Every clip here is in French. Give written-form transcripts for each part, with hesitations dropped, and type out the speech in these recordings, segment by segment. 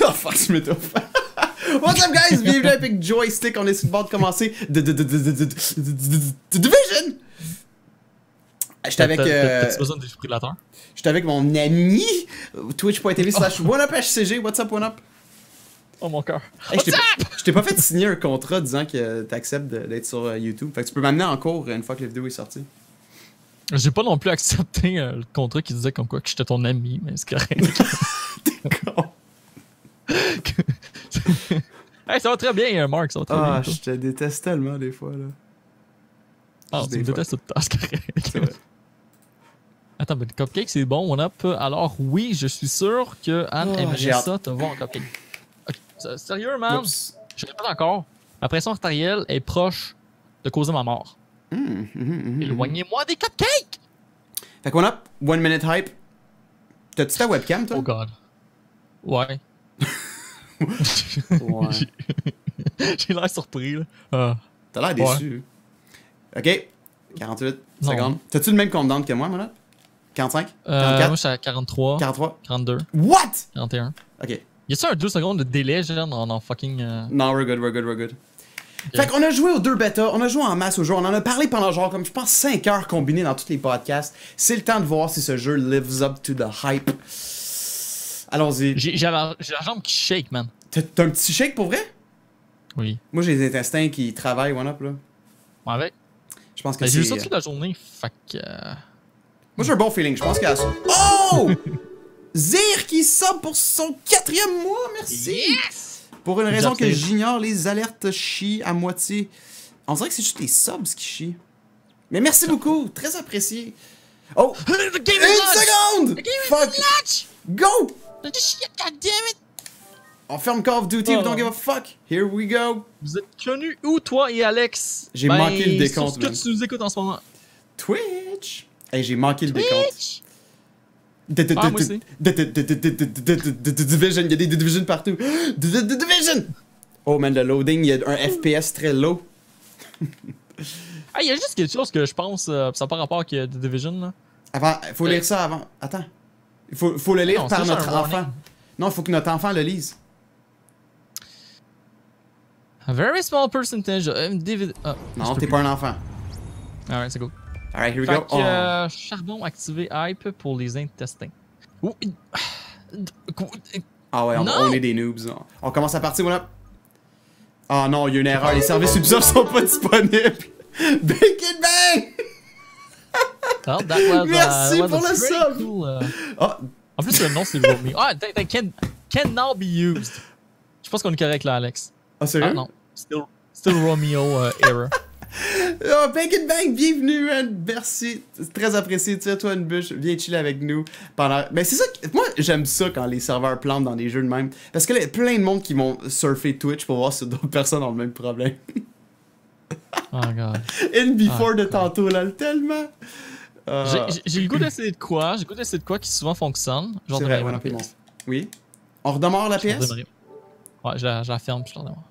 Oh fuck, je m'étouffe. What's up guys, bienvenue avec Joystick, on est sur le bord de commencer Division! J'étais avec... T'as-tu besoin de défibrillateur? J'étais avec mon ami, twitch.tv/oneuphcg, what's up, one up? Oh mon cœur. Hey, je t'ai pas fait signer un contrat disant que t'acceptes d'être sur YouTube, fait que tu peux m'amener en cours une fois que la vidéo est sortie. J'ai pas non plus accepté le contrat qui disait comme quoi que j'étais ton ami, mais c'est correct. T'es con. Hey, ça va très bien, Marc, ça va très bien. Ah, je te déteste tellement des fois, là. Ah, tu me détestes tout le temps, c'est correct. C'est vrai. Attends, mais le cupcake, c'est bon, one up. Alors, oui, je suis sûr que Anne aimerait ça te voir en cupcake. Okay. Sérieux, man? Oups. Je répète encore. La pression artérielle est proche de causer ma mort. Éloignez-moi des cupcakes! Fait qu'on a 1 minute hype. T'as-tu ta webcam, toi? Oh god. Ouais. Ouais. J'ai l'air surpris, là. T'as l'air déçu. Ok. 48 Non. secondes. T'as-tu le même compte d'entre que moi, mon 45? 44? Moi, je suis à 43. 43? 42. What? 41. Ok. Y a-tu un 2 secondes de délai, genre, dans fucking... Non, we're good. Okay. Fait qu'on a joué aux 2 bêtas, on a joué en masse au jeu, on en a parlé pendant genre comme je pense 5 heures combinées dans tous les podcasts. C'est le temps de voir si ce jeu lives up to the hype. Allons-y. J'ai la jambe qui shake, man. T'as un petit shake pour vrai? Oui. Moi j'ai les intestins qui travaillent, one up là. Ouais, avec. Je pense que J'ai c'est... eu ça toute la journée, fait que... Moi j'ai un bon feeling, je pense qu'il y a ça. Oh! Zir qui sub pour son 4e mois, merci! Yes! Pour une raison que j'ignore, les alertes chient à moitié. On dirait que c'est juste les subs qui chient. Mais merci beaucoup, très apprécié. Oh! The game Une is launched! seconde! The game Fuck! is launched! Go! Shit, god damn it! On ferme Call of Duty, we don't give a fuck. Here we go. Vous êtes connus où, toi et Alex? J'ai manqué le décompte, sur ce que tu nous écoutes en ce moment. Twitch! Hey, j'ai manqué le décompte. Ah, moi aussi. Division, il y a des Division partout. Division! Oh man, le loading, il y a un FPS très low. Ah, il y a juste quelque chose que je pense, ça n'a pas rapport avec The Division, là. Avant, faut lire ça avant. Attends. Il faut le lire Non, par c'est notre juste un enfant. warning. Non, il faut que notre enfant le lise. A very small percentage of Non, t'es pas un enfant. Alright, c'est cool. Alright, here we Fait go. que, charbon activé hype pour les intestins. Ouh, Ah ouais, Non! on est des noobs. On commence à partir, voilà. Ah non, il y a une erreur, les services Ubisoft sont pas disponibles. Bacon Bang! Oh, that was, Merci that was pour a le pretty sub! Cool, Ah, En plus, le nom, c'est Romeo. Ah, can now be used. Je pense qu'on est correct là, Alex. ah sérieux? Ah non, still Romeo error. Oh, Bacon Bang, bienvenue, man. Merci. C'est très apprécié. Tire-toi une bûche. Viens chiller avec nous pendant. Ben, c'est ça. Moi, j'aime ça quand les serveurs plantent dans des jeux de même. Parce que là, il y a plein de monde qui vont surfer Twitch pour voir si d'autres personnes ont le même problème. Oh, God. In before de tantôt, là, tellement. J'ai le goût d'essayer de quoi? J'ai le goût d'essayer de quoi qui souvent fonctionne. Genre C'est de vrai, la ouais, bon. Oui. On redémarre la PS? Ouais, je la ferme puis je la redémarre.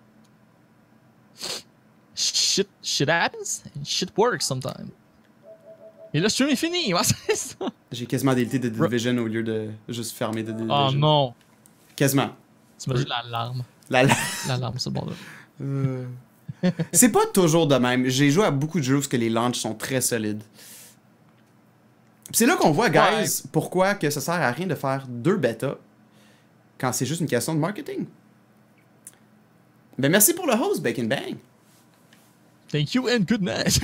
Shit happens and shit works sometimes. Et le stream est fini, ouais, c'est ça. J'ai quasiment délité de Division au lieu de juste fermer de Division. Oh non. Quasiment. T'imagines l'alarme. L'alarme, c'est bon là. C'est pas toujours de même. J'ai joué à beaucoup de jeux où les launches sont très solides. C'est là qu'on voit, guys, pourquoi que ça sert à rien de faire 2 bêtas quand c'est juste une question de marketing. Ben merci pour le host, Bacon Bang. Thank you and good night.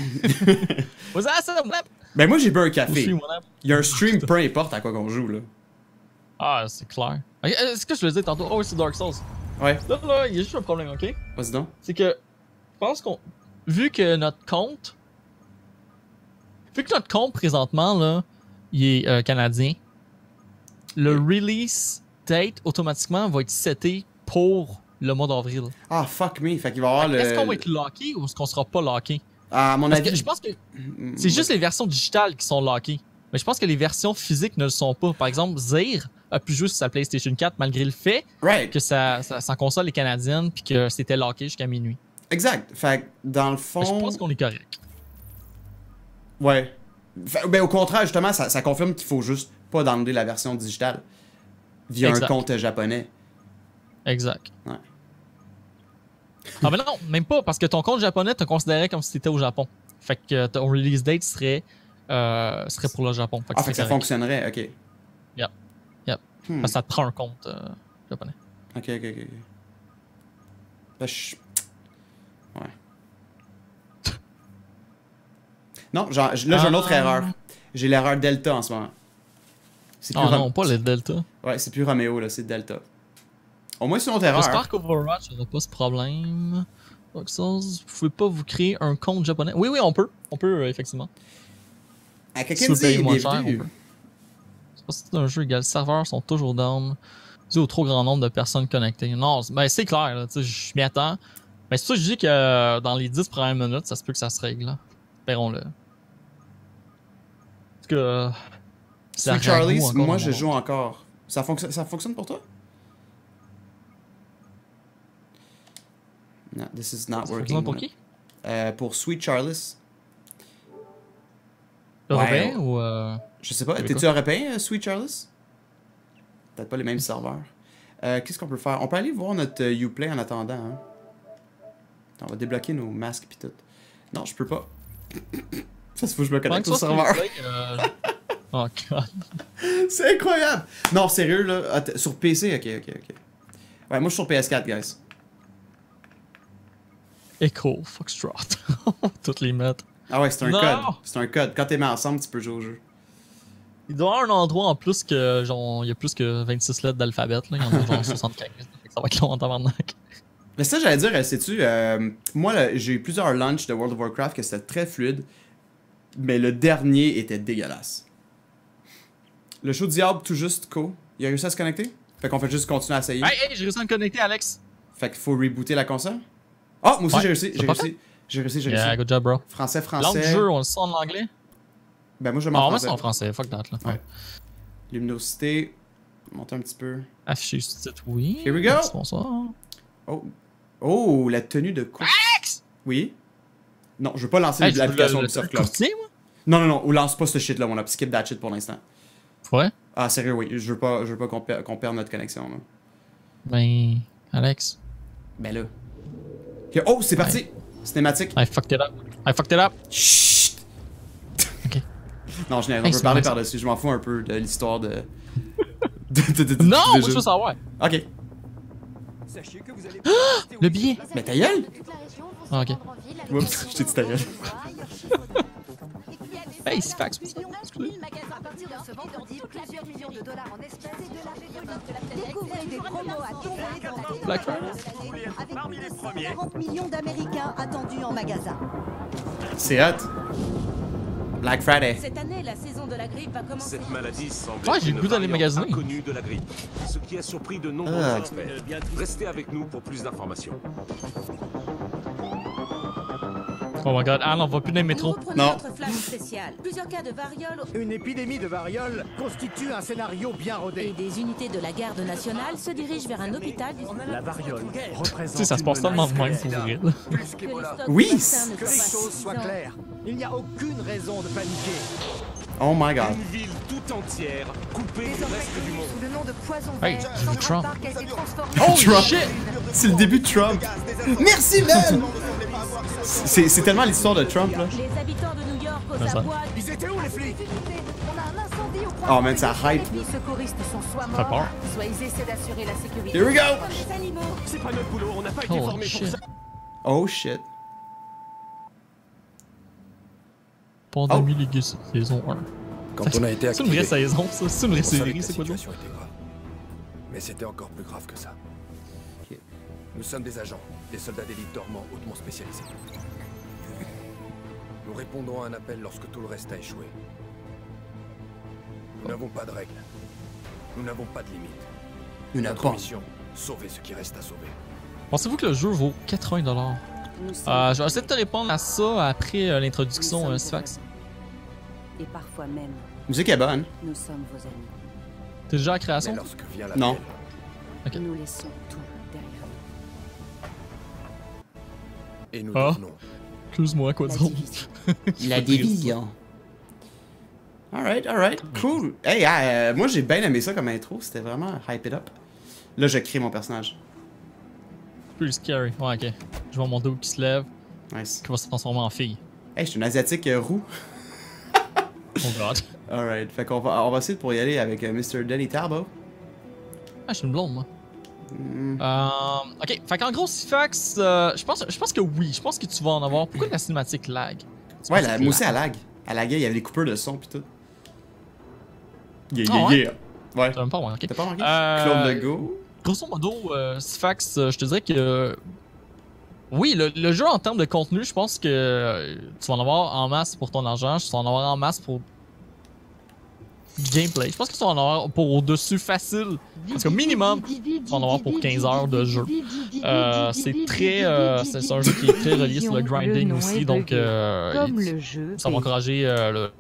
Was that ça? Ben moi j'ai bu un café. Il Il y a un stream, peu importe à quoi qu'on joue là. Ah, c'est clair. Est-ce que je le disais tantôt? Oh, c'est Dark Souls. Ouais. Là, il y a juste un problème, ok? Vas-y donc. C'est que, je pense qu'on. Vu que notre compte présentement, là, il est canadien, le release date automatiquement va être seté pour le mois d'avril. Ah fuck me, fait qu'il va y avoir le... Est-ce qu'on va être locké ou est-ce qu'on sera pas locké? À mon Parce avis... que je pense que c'est juste les versions digitales qui sont lockées. Mais je pense que les versions physiques ne le sont pas. Par exemple, Zir a pu jouer sur sa PlayStation 4 malgré le fait que sa console est canadienne puis que c'était locké jusqu'à minuit. Exact. Fait que dans le fond... Mais je pense qu'on est correct. Ouais. Ben, au contraire, justement, ça confirme qu'il faut juste pas downloader la version digitale via un compte japonais. Exact. Ouais. Ah, mais non, même pas, parce que ton compte japonais te considérait comme si t'étais au Japon. Fait que ton release date serait pour le Japon. Fait que ça fonctionnerait, ok. Yep. Parce que ça te prend un compte japonais. Ok. Là, ouais. Non, là, j'ai une autre erreur. J'ai l'erreur Delta en ce moment. Non, pas le Delta. Ouais, c'est plus Romeo, là, c'est Delta. Au moins, c'est une autre erreur. J'espère qu'Overwatch n'aura pas ce problème. Dark Souls, vous pouvez pas vous créer un compte japonais? Oui, on peut. On peut, effectivement. À quelqu'un dit moins cher, c'est pas si c'est un jeu égal. Les serveurs sont toujours down dû au trop grand nombre de personnes connectées. Non, ben c'est clair, je m'y attends. Mais c'est pour ça que je dis que dans les 10 premières minutes, ça se peut que ça se règle. Espérons-le. En tout cas... Sweet Charlie, moi je joue encore. Ça fonctionne pour toi? No, this is not working. Pour qui? Pour Sweet Charlie. Européen ou... Je sais pas. T'es-tu européen, Sweet Charlie? Peut-être pas les mêmes serveurs. Qu'est-ce qu'on peut faire? On peut aller voir notre Uplay en attendant. Hein? On va débloquer nos masques pis tout. Non, je peux pas. Ça se fout que je me connecte au serveur. Oh god. C'est incroyable! Non, sérieux, là. Sur PC, ok. Ouais, moi je suis sur PS4, guys. Echo, Foxtrot. Toutes les mettre. Ah ouais, c'est un code. C'est un code. Quand t'es mis ensemble, tu peux jouer au jeu. Il doit y avoir un endroit en plus que, genre, il y a plus que 26 lettres d'alphabet, là. Il y en a genre 75. Ça va être long en tabarnak. Mais ça, j'allais dire, sais-tu, moi, j'ai eu plusieurs launches de World of Warcraft que c'était très fluide, mais le dernier était dégueulasse. Le show Diable, tout juste, il a réussi à se connecter? Fait qu'on fait juste continuer à essayer. Hey, j'ai réussi à me connecter, Alex! Fait qu'il faut rebooter la console? Oh, moi aussi, j'ai réussi. J'ai réussi. Yeah, good job, bro. Français. Langue du jeu, on le sent en anglais? Ben, moi, je m'en français. En français, fuck that, là. Ouais. Luminosité. Monter un petit peu. Afficher sous-titre, oui. Here we go! Bonsoir. Oh, la tenue de course. Alex! Oui? Non, je veux pas lancer l'application de Surf Club. Non, on lance pas ce shit là, on a skip that shit pour l'instant. Ouais? Ah, sérieux, oui. Je veux pas qu'on perde notre connexion, là. Ben, Alex. Ben là. Oh, c'est parti! Cinématique. I fucked it up. Chut! Ok. Non, on peut parler par-dessus. Je m'en fous un peu de l'histoire de... Non, moi je veux savoir. Ok. Le billet! Mais ta gueule! Ah, ok. Oups, je t'ai dit ta gueule. Hey, c'est fax. Black Friday. Avec 40 millions d'Américains attendus en magasin. C'est hot. Black Friday. Cette année, la saison de la grippe va commencer. Cette maladie semble j'ai le goût d'aller magasiner. inconnue de la grippe, ce qui a surpris de nombreux experts. Restez avec nous pour plus d'informations. Oh my god, on va plus dans le métro. Non. Notre flash spécial. Plusieurs cas de variole. Une épidémie de variole constitue un scénario bien rodé. Et des unités de la garde nationale se dirigent vers un hôpital. La variole représente. Tu sais, ça se passe tellement de même pour vrai. Oui! Que les choses soient claires. Il n'y a aucune raison de paniquer. Oh my god. Une ville tout entière coupée du reste du monde. Sous le nom de poison Hey, vert, Trump. Park a été transformé. Oh Trump. shit! C'est le début de Trump. Merci, man! C'est tellement l'histoire de Trump, là. Les habitants de New York aux abois. Ils étaient où les flics? On a un incendie au point. Oh man, ça hype. Les secouristes sont soit Ça part. morts, soit ils essaient d'assurer la sécurité. Here we go! Les animaux. C'est pas notre boulot, on n'a pas été Oh formés pour shit. ça. Oh shit. Pandémie Legacy, saison 1. Quand on a été C'est une vraie activé, saison, ça. C'est une vraie on savait que série, la c'est quoi ça? situation était grave. Mais c'était encore plus grave que ça. Nous sommes des agents, des soldats d'élite dormants hautement spécialisés. Nous répondons à un appel lorsque tout le reste a échoué. Nous n'avons pas de règles. Nous n'avons pas de limites. Notre mission, sauver ce qui reste à sauver. Pensez-vous que le jeu vaut 80$? Je vais essayer de te répondre à ça après l'introduction, Sfax. Et parfois même, Musique est bonne. nous sommes vos amis. T'es déjà à la Mais création? lorsque vient la Non. Ok. Nous laissons tout derrière nous. et nous Ah. devenons. Excuse-moi, quoi La donc? division. La division. Alright. Cool. Hey, moi j'ai bien aimé ça comme intro. C'était vraiment hype it up. Là, je crée mon personnage. pretty scary. Ouais, ok. Je vois mon dos qui se lève, Nice. qui va se transformer en fille. Hey, je suis un asiatique roux. Oh god. Alright, fait qu'on va essayer pour y aller avec Mr. Danny Talbot. Ah, je suis une blonde, moi. Ok, fait qu'en gros, Sifax, je pense que oui, je pense que tu vas en avoir. Pourquoi la cinématique lag? Ouais, moi aussi, elle lag. Elle laguait, il y avait des coupeurs de son pis tout. Yeah, Ah ouais? Ouais. T'as même pas remarqué. T'as pas remarqué? Claude Legault. Grosso modo, Sifax, je te dirais que. Oui, le jeu en termes de contenu, je pense que tu vas en avoir en masse pour ton argent, tu vas en avoir en masse pour du gameplay. Je pense que tu vas en avoir pour au-dessus facile. Parce que minimum, tu vas en avoir pour 15 heures de jeu. C'est très. C'est un jeu qui est très relié sur le grinding aussi, donc Comme le jeu. ça va encourager le.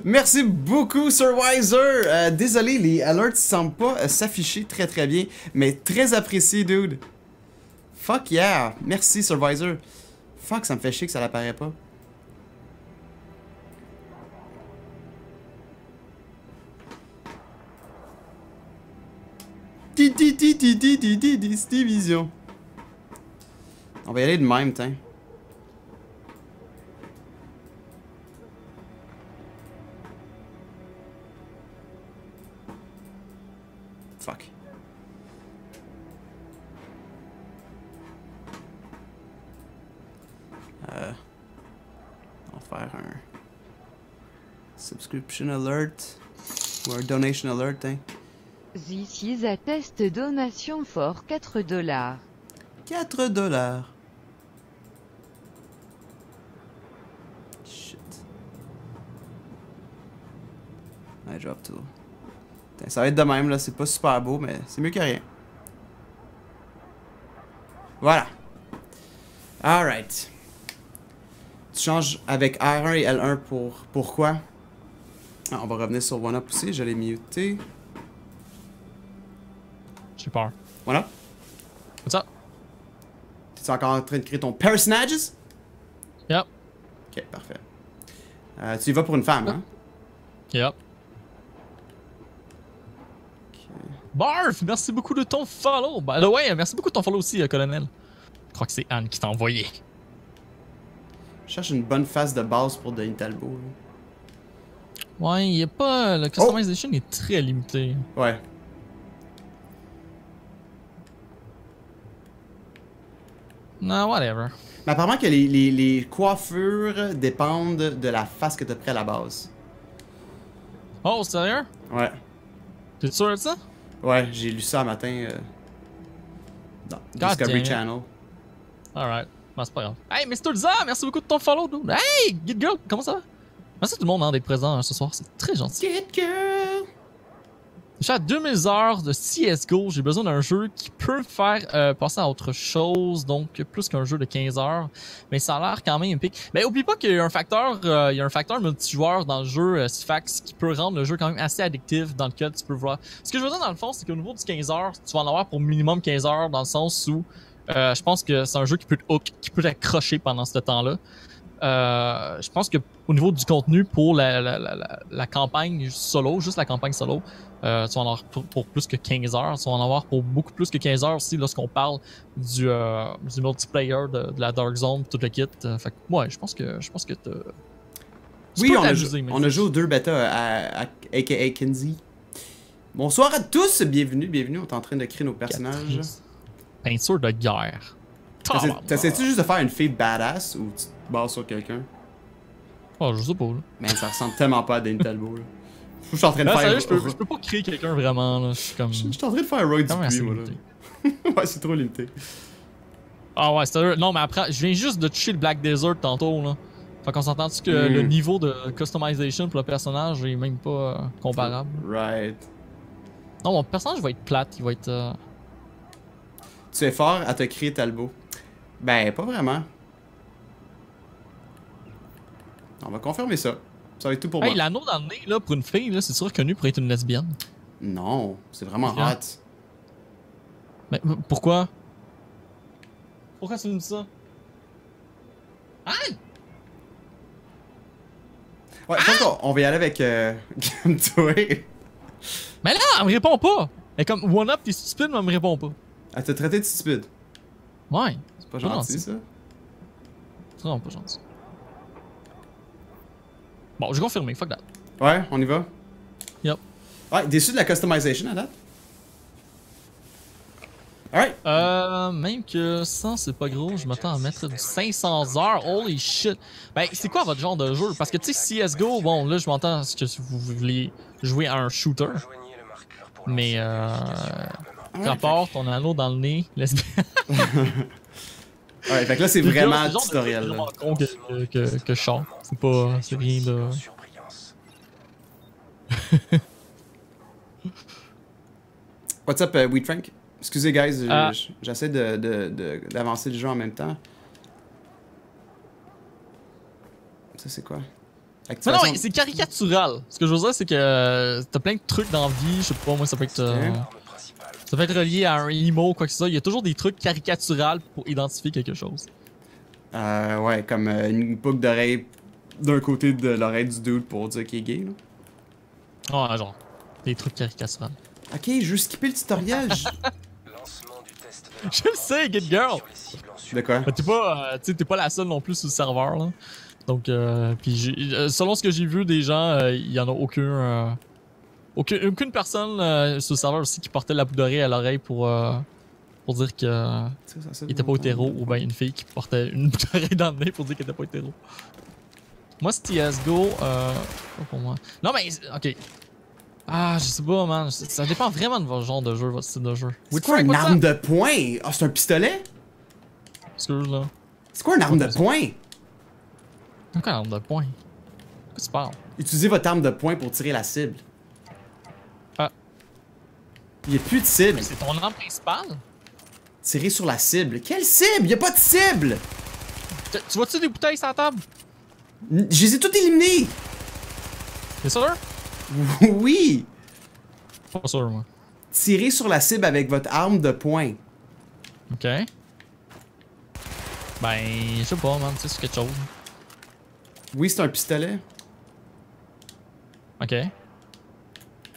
Merci beaucoup, Surwiser. Désolé, les alerts semblent pas s'afficher très très bien, mais très apprécié, dude. Fuck yeah. Merci, Surwiser. Fuck, ça me fait chier que ça l'apparaît pas. Division. On va y aller de même, tiens. Fuck. On va faire un subscription alert ou un donation alert, hein. This is a test donation for $4. 4 $. Shit. I drop tout. Ça va être de même là, c'est pas super beau, mais c'est mieux que rien. Voilà. Alright. Tu changes avec R1 et L1 pour pourquoi? Ah, on va revenir sur OneUp aussi, je l'ai muté. J'ai peur. Voilà. What's up? T'es encore en train de créer ton personnages? Yep. Ok, parfait. Tu y vas pour une femme, hein? Yep. Barf, merci beaucoup de ton follow. By the way, merci beaucoup de ton follow aussi, colonel. Je crois que c'est Anne qui t'a envoyé. Je cherche une bonne face de base pour Danny Talbot. Ouais, il y a pas. Le customization est très limité. Ouais. Non, whatever. Mais apparemment que les coiffures dépendent de la face que t'as pris à la base. Oh, sérieux? Ouais. T'es sûr de ça? Ouais, j'ai lu ça un matin dans Discovery Channel. Alright. Ben, c'est pas grave. Hey, Mr. Za, merci beaucoup de ton follow, dude. Hey, Good Girl, comment ça va? Merci à tout le monde d'être présent ce soir, c'est très gentil. Good Girl! Je suis à 2000 heures de CSGO, j'ai besoin d'un jeu qui peut me faire passer à autre chose, donc plus qu'un jeu de 15 heures. Mais ça a l'air quand même épique. Mais oublie pas qu'il y a un facteur multijoueur dans le jeu Sifax qui peut rendre le jeu quand même assez addictif, dans lequel tu peux voir. Ce que je veux dire dans le fond, c'est qu'au niveau du 15 heures, tu vas en avoir pour minimum 15 heures dans le sens où je pense que c'est un jeu qui peut te hook, qui peut t'accrocher pendant ce temps-là. Je pense que au niveau du contenu pour la campagne solo, juste la campagne solo, tu vas en avoir pour plus que 15 heures. Tu vas en avoir pour beaucoup plus que 15 heures aussi lorsqu'on parle du multiplayer de la Dark Zone, tout le kit. Fait que ouais, je pense que t'as... Oui, on a joué aux 2 bêtas à aka Kinsey. Bonsoir à tous, bienvenue, on est en train de créer nos personnages. Peinture de guerre. T'essaies-tu juste de faire une fille badass ou tu te bases sur quelqu'un? Oh, je sais pas, là. Man, ça ressemble tellement pas à Danny Talbot, là. Je suis en train de faire... Sérieux, je peux pas créer quelqu'un vraiment, là. Je suis comme... Je suis en train de faire un Roy Dupuis, moi, là. Ouais, c'est trop limité. Ah ouais, c'est... Non, mais après, je viens juste de toucher le Black Desert tantôt, là. Fait qu'on s'entend-tu que le niveau de customization pour le personnage est même pas comparable? Right. Non, mon personnage va être plate, il va être... Tu es fort à te créer Talbot. Ben, pas vraiment. On va confirmer ça. Ça va être tout pour moi. Hey, l'anneau dans le nez, là, pour une fille, là, c'est-tu reconnu pour être une lesbienne? Non, c'est vraiment hot. Mais pourquoi? Pourquoi tu me dis ça? Hein? Ouais, je pense qu'on va y aller avec toi. Mais là, elle me répond pas! Elle est comme, One Up, t'es stupide, mais elle me répond pas. Elle t'a traité de stupide. Ouais. C'est pas gentil, ça. C'est vraiment pas gentil. Bon, j'ai confirmé, fuck that. Ouais, on y va. Yep. Ouais, déçu de la customization à date. Alright. Même que 100 c'est pas gros, je m'attends à mettre du 500 heures, holy shit. Ben, c'est quoi votre genre de jeu? Parce que tu sais, CSGO, bon, là, je m'entends à ce que vous voulez jouer à un shooter. Mais, rapport ton anneau dans le nez, lesbien. Ouais, fait que là, c'est vraiment le tutoriel. C'est vraiment con que je chante. C'est pas. C'est rien de. What's up, Wheat Frank? Excusez, guys, j'essaie d'avancer le jeu en même temps. Ça, c'est quoi? Non, non, c'est caricatural. Ce que je veux dire, c'est que t'as plein de trucs dans la vie. Je sais pas, moi, ça peut être. Ça peut être relié à un emo ou quoi que ce soit. Il y a toujours des trucs caricaturales pour identifier quelque chose. Ouais, comme une boucle d'oreille d'un côté de l'oreille du dude pour dire qu'il est gay, là. Ah, genre. Des trucs caricaturales. Ok, je veux skipper le tutoriel. Je le sais, Get Girl! De quoi? T'es pas la seule non plus sur le serveur, là. Donc, puis selon ce que j'ai vu des gens, il y en a aucune personne sur le serveur aussi qui portait la boucle d'oreille à l'oreille pour dire que il était pas hétéro, ou bien une fille qui portait une boucle d'oreille dans le nez pour dire qu'elle était pas hétéro. Moi, c'est CSGO, pas pour moi. Non, mais, ok. Ah, je sais pas, man. Ça dépend vraiment de votre genre de jeu, votre style de jeu. C'est quoi une arme de poing? Ah, c'est un pistolet? Excuse, là. C'est quoi une arme de poing? C'est quoi une arme de poing? Qu'est-ce que tu parles? Utilisez votre arme de poing pour tirer la cible. Ah. Il y a plus de cible. Mais c'est ton arme principale? Tirer sur la cible. Quelle cible? Y a pas de cible! Tu vois-tu des bouteilles sur la table? Je les ai toutes éliminées! T'es sûr? Oui! Pas sûr, moi. Tirez sur la cible avec votre arme de poing. Ok. Ben, je sais pas, man, tu sais, c'est quelque chose. Oui, c'est un pistolet. Ok.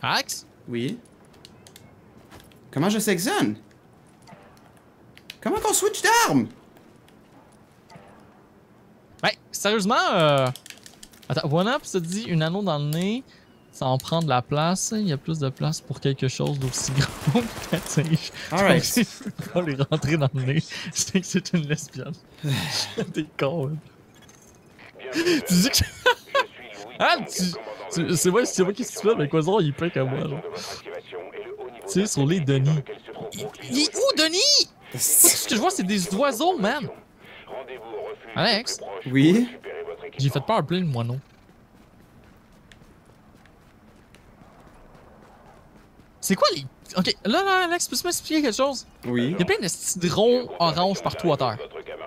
Axe? Oui. Comment je sélectionne? Comment qu'on switch d'arme? Ben, sérieusement, attends, One-Up se dit une anneau dans le nez, ça en prend de la place. Il y a plus de place pour quelque chose d'aussi gros. Alright. Donc, je peux pas les rentrer dans le nez. Je sais que c'est une lesbienne. T'es con, man. Tu dis que. Ah, c'est moi qui se fait, mais quoi, il est plein comme moi, genre. Tu sais, sur les Denis. Il est où, Denis? Tout ce que je vois, c'est des oiseaux, man. Alex? Oui? J'ai fait peur plein de moineaux. C'est quoi les. Ok, là, Alex, peux-tu m'expliquer quelque chose? Oui. Il y a plein de citron orange partout à terre.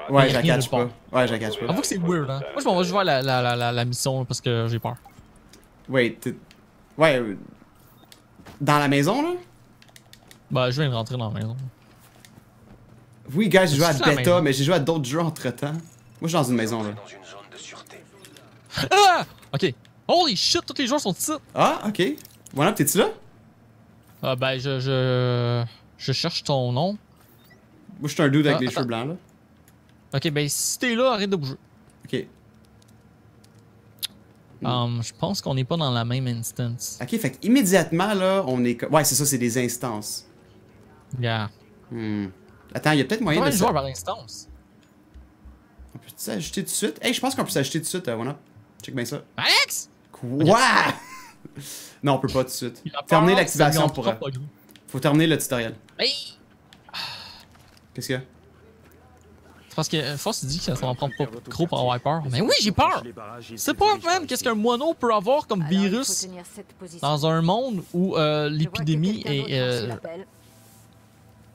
Ouais, je la catch pas. Ouais, je la catch pas. Avoue que c'est weird, hein. Moi, je m'en vais jouer à la mission parce que j'ai peur. Wait, ouais. Dans la maison, là? Bah, je viens de rentrer dans la maison. Oui, gars, j'ai joué à Beta, mais j'ai joué à d'autres jeux entre temps. Moi, je suis dans une maison, là. Ah! Ok. Holy shit, tous les joueurs sont ici. Ah, ok. Voilà, t'es-tu là? Ben, je cherche ton nom. Moi, je suis un dude avec les cheveux blancs, là. Ok, ben, si t'es là, arrête de bouger. Ok. Je pense qu'on n'est pas dans la même instance. Ok, fait immédiatement, là, on est. Ouais, c'est ça, c'est des instances. Yeah. Attends, il y a peut-être moyen de. de. Joueur par instance. On peut s'ajouter tout de suite? Hey, je pense qu'on peut s'ajouter tout de suite, One Up. Check bien ça. Alex! Quoi? Non, on peut pas tout de suite. Terminer l'activation pour. Faut terminer le tutoriel. Hey! Qu'est-ce qu'il y a? C'est parce que Force dit que ça va en prendre pas trop pour avoir peur. Mais oui, j'ai peur! C'est pas, man, qu'est-ce qu'un moineau peut avoir comme virus dans un monde où l'épidémie est.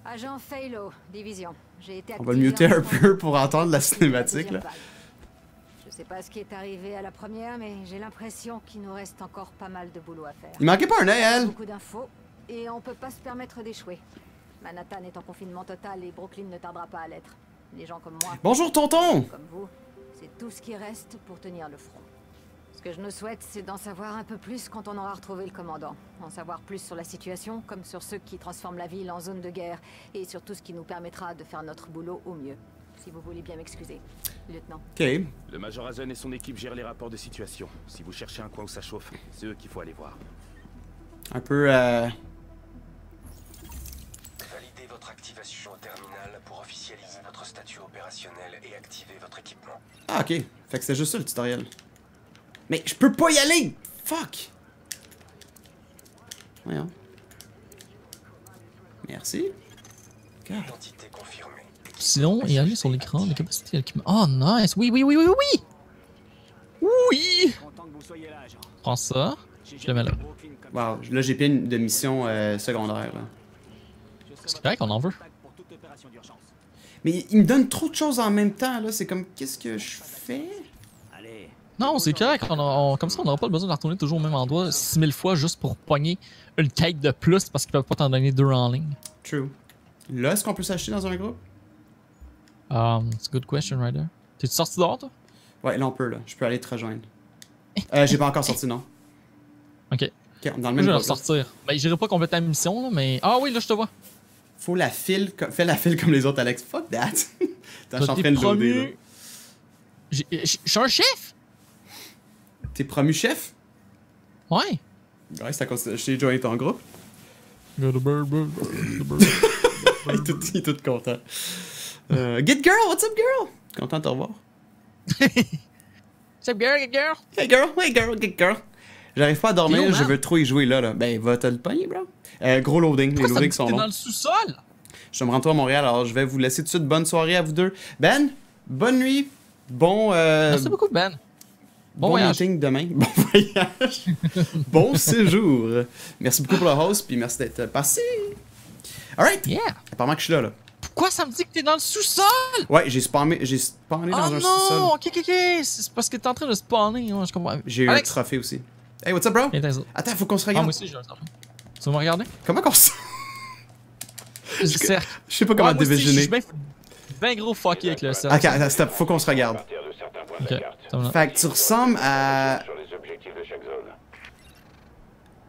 Agent Phalo, division. On va le muter un peu pour entendre la cinématique, là. Je sais pas ce qui est arrivé à la première, mais j'ai l'impression qu'il nous reste encore pas mal de boulot à faire. Il manquait pas un œil, elle! Beaucoup d'infos, et on peut pas se permettre d'échouer. Manhattan est en confinement total et Brooklyn ne tardera pas à l'être. Les gens comme moi... Bonjour, tonton! Comme vous, c'est tout ce qui reste pour tenir le front. Ce que je nous souhaite, c'est d'en savoir un peu plus quand on aura retrouvé le commandant. En savoir plus sur la situation, comme sur ceux qui transforment la ville en zone de guerre, et sur tout ce qui nous permettra de faire notre boulot au mieux. Si vous voulez bien m'excuser, lieutenant. Ok. Le Major Hazen et son équipe gèrent les rapports de situation. Si vous cherchez un coin où ça chauffe, c'est eux qu'il faut aller voir. Un peu, Validez votre activation au terminal pour officialiser votre statut opérationnel et activer votre équipement. Ah, ok. Fait que c'était juste ça le tutoriel. Mais je peux pas y aller! Fuck! Voyons. Merci. God. Identité confirmée. Sinon, et aller sur l'écran, les capacités d'équipement. Oh, nice! Oui, oui, oui, oui, oui! Oui! Prends ça. Je le mets là. Wow, là j'ai plein de missions secondaires. Là. C'est correct, on en veut. Mais il me donne trop de choses en même temps, là. C'est comme, qu'est-ce que je fais? Non, c'est correct. Comme ça, on n'aura pas besoin de retourner toujours au même endroit 6000 fois juste pour pogner une quête de plus parce qu'ils peuvent pas t'en donner 2 en ligne. True. Là, est-ce qu'on peut s'acheter dans un groupe? It's a good question, Ryder. T'es-tu sorti dehors, toi? Ouais, là on peut, là. Je peux aller te rejoindre. J'ai pas encore sorti, non. Ok. Ok, dans le Moi, même je vais groupe. ressortir. Ben, j'irai pas compléter la mission, là, mais. Ah oui, là, je te vois. Faut la file, fais la file comme les autres, Alex. Fuck that. Attends, je suis en train de loader, là. Je suis un chef! T'es promu chef? Ouais. Ouais, c'est à cause que je t'ai joint ton groupe. The bird. Il est tout content. Get girl, what's up girl? Content de te revoir. What's up, girl, get girl? Hey girl, get girl. J'arrive pas à dormir, Yo, je veux trop y jouer là. Ben, va te le pogner, bro. Gros loading, les loadings sont T'es longs. dans le sous-sol? Je me rends toi à Montréal, alors je vais vous laisser tout de suite. Bonne soirée à vous deux. Ben, bonne nuit. Bon. Merci beaucoup, Ben. Bon voyage. Meeting demain. Bon voyage. Bon séjour. Merci beaucoup pour le host, puis merci d'être passé. Alright. Yeah. Apparemment que je suis là. Pourquoi ça me dit que t'es dans le sous-sol? Ouais, j'ai spawné dans un sous-sol. Non, ok. C'est parce que t'es en train de spawner. Ouais, je comprends. J'ai eu un trophée aussi. Hey, what's up, bro? Attends, faut qu'on se regarde. Ah, moi aussi, j'ai un trophée. Tu vas me regarder? Comment qu'on se. Je sais pas comment dévisionner. Je suis bien gros fucké avec le cercle. Ok, attends, stop, faut qu'on se regarde. Ok, fait que tu ressembles à.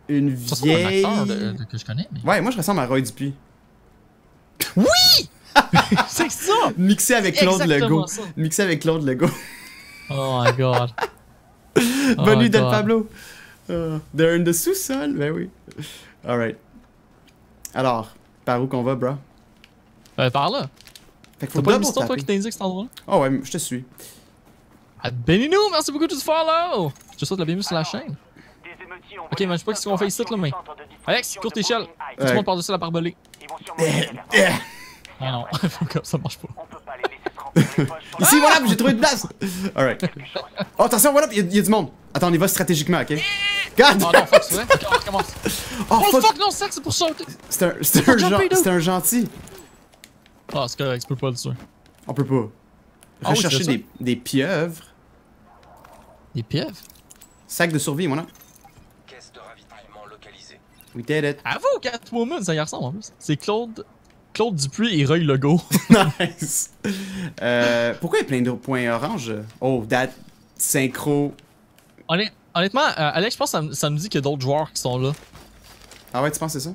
Une vieille. Un acteur que je connais. Mais... Ouais, moi je ressemble à Roy Dupuis. Oui! C'est ça! Mixé avec Claude Legault. Mixé avec Claude Legault. Oh my god. Bonne nuit, Del Pablo. They're in the sous-sol. Ben oui. Alright. Alors, par où qu'on va, bro? Par là. Fait qu'il faut t'as pas une double mission, toi, taper. qui t'indique cet endroit-là? Oh ouais, je te suis. Beninou, merci beaucoup de te follow! Je te souhaite la bienvenue sur la chaîne. Ok, mais je sais pas ce qu'on fait ici, là, mais. Alex, courte échelle. Tout le monde par-dessus la barbelée. Ah non, ça marche pas. Ici, voilà, j'ai trouvé une place! Alright. Oh, attention, voilà, il y a du monde. Attends, on y va stratégiquement, ok? God! Oh non, fuck, c'est vrai? Ok, on recommence. Oh, fuck, non, c'est pour sauter! C'est un gentil. Ah, c'est correct, tu peux pas le tuer. On peut pas. Rechercher des pieuvres. Des pieuvres? Sac de survie, voilà. Caisse de ravitaillement localisée. We did it. Avoue, Catwoman, ça y ressemble en plus. C'est Claude Dupuis et Roy Legault. Nice. Pourquoi il y a plein de points orange? Oh, that synchro. Honnêtement, Alex, je pense que ça nous dit qu'il y a d'autres joueurs qui sont là. Ah ouais, tu penses que c'est ça?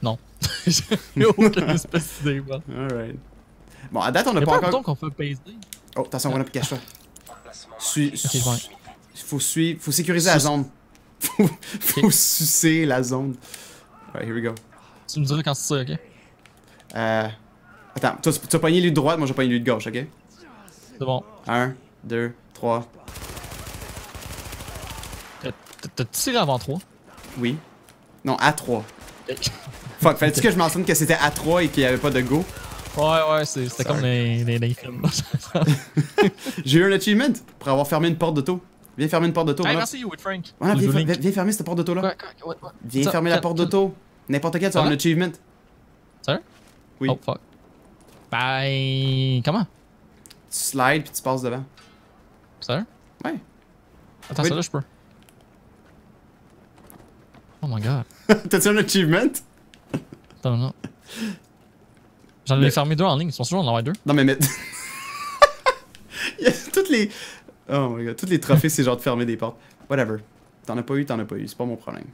Non. J'ai aucune espèce d'idée, man. Alright. Bon, à date, on n'a pas pas encore. un bouton qu'on peut peser. Oh, attention, voilà, cache-toi. Ok, faut sécuriser la zone. Faut sucer la zone. Alright, here we go. Tu me diras quand c'est ça, ok? Attends, toi, tu vas pogner lui de droite, moi je vais pogner lui de gauche, ok? C'est bon. 1, 2, 3. T'as tiré avant 3? Oui. Non, A3. Fuck, fallait-tu que je mentionne que c'était A3 et qu'il n'y avait pas de go? Ouais, c'était comme les films. J'ai eu un achievement pour avoir fermé une porte d'auto. Viens fermer une porte d'auto. Hey, merci, With Frank. Voilà, viens fermer cette porte d'auto-là. Ouais. Viens fermer la porte d'auto. N'importe quel, tu as un achievement. Sérieux? Oui. Oh, fuck. Ben. Comment? Tu slides puis tu passes devant. Sérieux? Ouais. Attends, ça là, je peux. Oh my god. T'as-tu un achievement? Attends, non. J'en ai fermé 2 en ligne, ils sont sûrs d'en avoir 2. Non, mais. Il y a toutes les. Oh my god, tous les trophées, c'est genre de fermer des portes. Whatever. T'en as pas eu, c'est pas mon problème.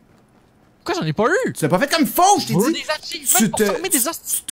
Pourquoi j'en ai pas eu? Tu l'as pas fait comme faux, je t'ai dit! Des achievements pour fermer des hosties